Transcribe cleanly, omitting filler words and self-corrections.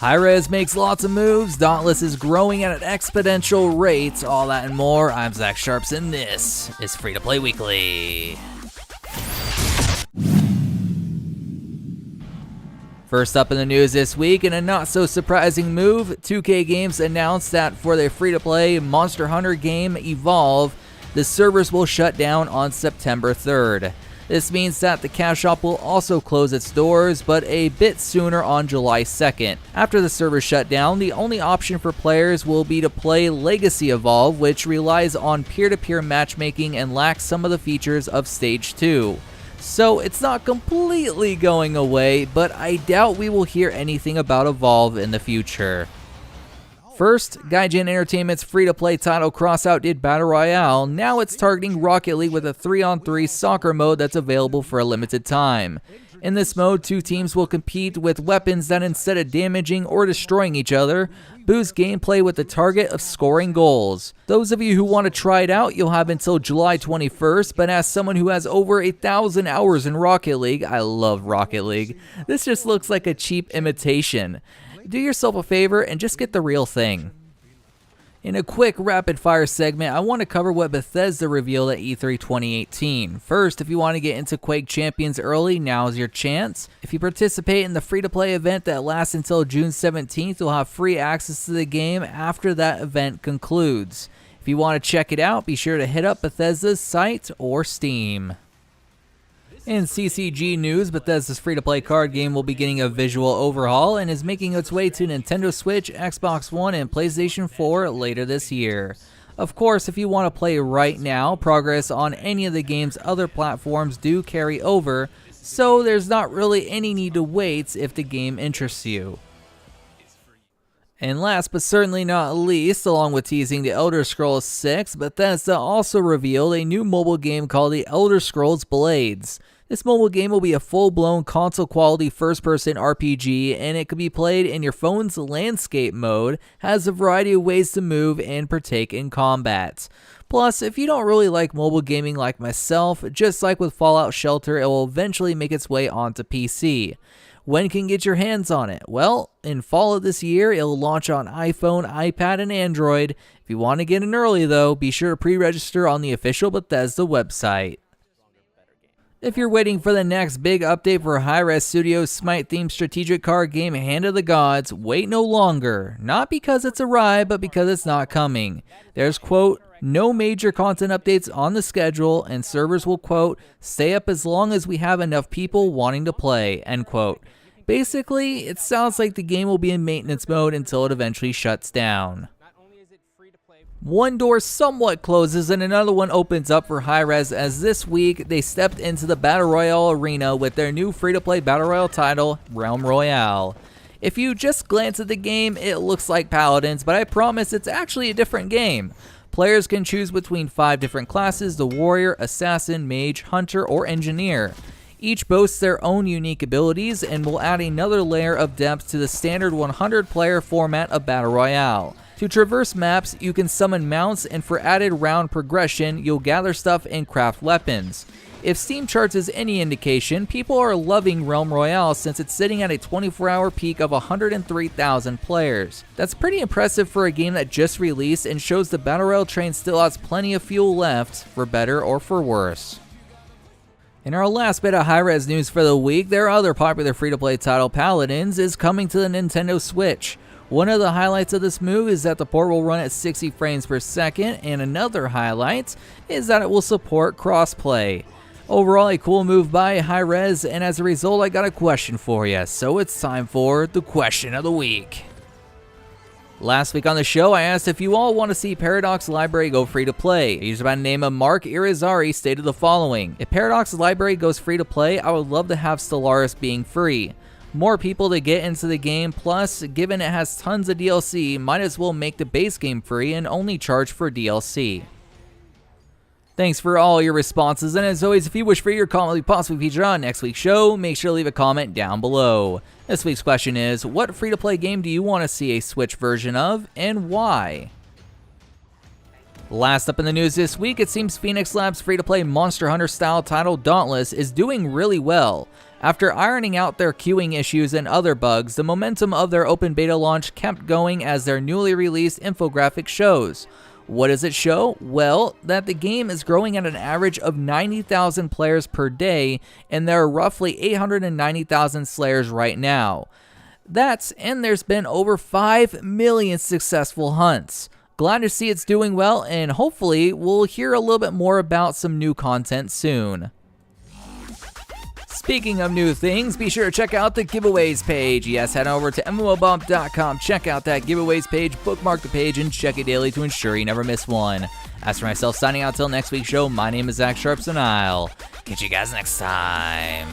Hi-Rez makes lots of moves, Dauntless is growing at an exponential rate, all that and more. I'm Zach Sharps and this is Free to Play Weekly. First up in the news this week, in a not so surprising move, 2K Games announced that for their free-to-play Monster Hunter game Evolve, the servers will shut down on September 3rd. This means that the cash shop will also close its doors, but a bit sooner on July 2nd. After the servers shut down, the only option for players will be to play Legacy Evolve, which relies on peer-to-peer matchmaking and lacks some of the features of Stage 2. So it's not completely going away, but I doubt we will hear anything about Evolve in the future. First, Gaijin Entertainment's free-to-play title Crossout did Battle Royale. Now it's targeting Rocket League with a 3-on-3 soccer mode that's available for a limited time. In this mode, two teams will compete with weapons that, instead of damaging or destroying each other, boost gameplay with the target of scoring goals. Those of you who want to try it out, you'll have until July 21st, but as someone who has over 1,000 hours in Rocket League, I love Rocket League, this just looks like a cheap imitation. Do yourself a favor and just get the real thing. In a quick rapid-fire segment, I want to cover what Bethesda revealed at E3 2018. First, if you want to get into Quake Champions early, now's your chance. If you participate in the free-to-play event that lasts until June 17th, you'll have free access to the game after that event concludes. If you want to check it out, be sure to hit up Bethesda's site or Steam. In CCG news, Bethesda's free-to-play card game will be getting a visual overhaul and is making its way to Nintendo Switch, Xbox One, and PlayStation 4 later this year. Of course, if you want to play right now, progress on any of the game's other platforms do carry over, so there's not really any need to wait if the game interests you. And last but certainly not least, along with teasing The Elder Scrolls 6, Bethesda also revealed a new mobile game called The Elder Scrolls Blades. This mobile game will be a full-blown console-quality first-person RPG, and it can be played in your phone's landscape mode, has a variety of ways to move and partake in combat. Plus, if you don't really like mobile gaming like myself, just like with Fallout Shelter, it will eventually make its way onto PC. When can you get your hands on it? Well, in fall of this year, it'll launch on iPhone, iPad, and Android. If you want to get in early though, be sure to pre-register on the official Bethesda website. If you're waiting for the next big update for Hi-Rez Studios' Smite-themed strategic card game Hand of the Gods, wait no longer. Not because it's arrived, but because it's not coming. There's, quote, no major content updates on the schedule, and servers will, quote, stay up as long as we have enough people wanting to play, end quote. Basically, it sounds like the game will be in maintenance mode until it eventually shuts down. One door somewhat closes and another one opens up for Hi-Rez, as this week they stepped into the Battle Royale arena with their new free-to-play Battle Royale title, Royale. If you just glance at the game, it looks like Paladins, but I promise it's actually a different game. Players can choose between 5 different classes: the Warrior, Assassin, Mage, Hunter, or Engineer. Each boasts their own unique abilities and will add another layer of depth to the standard 100-player format of Battle Royale. To traverse maps, you can summon mounts, and for added round progression, you'll gather stuff and craft weapons. If Steam charts is any indication, people are loving Royale since it's sitting at a 24-hour peak of 103,000 players. That's pretty impressive for a game that just released and shows the Battle Royale train still has plenty of fuel left, for better or for worse. In our last bit of Hi-Rez news for the week, their other popular free-to-play title, Paladins, is coming to the Nintendo Switch. One of the highlights of this move is that the port will run at 60 frames per second, and another highlight is that it will support crossplay. Overall, a cool move by Hi-Rez, and as a result, I got a question for you, so it's time for the question of the week. Last week on the show, I asked if you all want to see Paradox Library go free to play. A user by the name of Mark Irizarry stated the following: if Paradox Library goes free to play, I would love to have Stellaris being free. More people to get into the game, plus, given it has tons of DLC, might as well make the base game free and only charge for DLC. Thanks for all your responses, and as always, if you wish for your comment to be possibly featured on next week's show, make sure to leave a comment down below. This week's question is, what free-to-play game do you want to see a Switch version of, and why? Last up in the news this week, it seems Phoenix Labs' free-to-play Monster Hunter-style title Dauntless is doing really well. After ironing out their queuing issues and other bugs, the momentum of their open beta launch kept going as their newly released infographic shows. What does it show? Well, that the game is growing at an average of 90,000 players per day, and there are roughly 890,000 slayers right now. And there's been over 5 million successful hunts. Glad to see it's doing well, and hopefully we'll hear a little bit more about some new content soon. Speaking of new things, be sure to check out the giveaways page. Yes, head over to mmobump.com, check out that giveaways page, bookmark the page, and check it daily to ensure you never miss one. As for myself signing out till next week's show, my name is Zach Sharps, and I'll catch you guys next time.